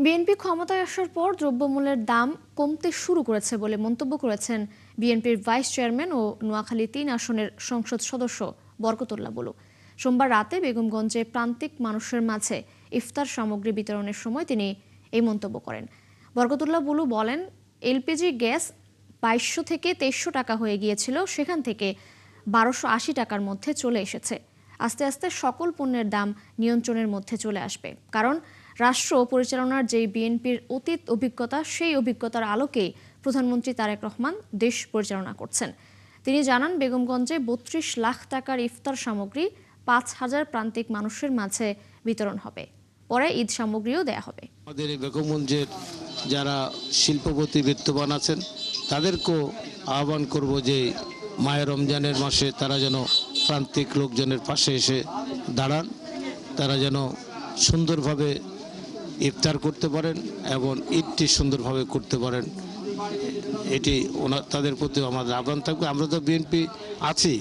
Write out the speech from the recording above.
BNP ক্ষমতায় আসার পর দ্রব্যমূল্যের দাম কমতে শুরু করেছে বলে মন্তব্য করেছেন বিএনপির ভাইস চেয়ারম্যান ও নোয়াখালী ৩ আসনের সংসদ সদস্য বরকতুল্লাহ বুলু। সোমবার রাতে বেগমগঞ্জে প্রান্তিক মানুষের মাঝে ইফতার সামগ্রী বিতরণের সময় তিনি এই মন্তব্য করেন। বরকতুল্লাহ বুলু বলেন, এলপিজি গ্যাস ২২০০ থেকে ২৩০০ টাকা হয়ে গিয়েছিল, সেখান থেকে ১২৮০ টাকার মধ্যে চলে এসেছে। আস্তে আস্তে সকল পণ্যের দাম নিয়ন্ত্রণের মধ্যে চলে আসবে, কারণ রাষ্ট্র পরিচালনার যে বিএনপির অতীত অভিজ্ঞতা, সেই অভিজ্ঞতার আলোকেই প্রধানমন্ত্রী তারেক রহমান দেশ পরিচালনা করছেন। তিনি জানান, বেগমগঞ্জে ৩২ লাখ টাকার ইফতার সামগ্রী ৫,০০০ প্রান্তিক মানুষের মাঝে বিতরণ হবে। পরে ঈদ সামগ্রীও দেয়া হবে। আমাদের এই বেগমগঞ্জের যারা শিল্পপতি বিত্তবান আছেন তাদেরকেও আহ্বান করব যে মায়ের রমজানের মাসে তারা যেন প্রান্তিক লোকজনের পাশে এসে দাঁড়ান, তারা যেন সুন্দরভাবে ইফতার করতে পারেন এবং ঈদটি সুন্দরভাবে করতে পারেন। এটি তাদের প্রতি আমাদের আহ্বান থাকবে। আমরা তো বিএনপি আছি।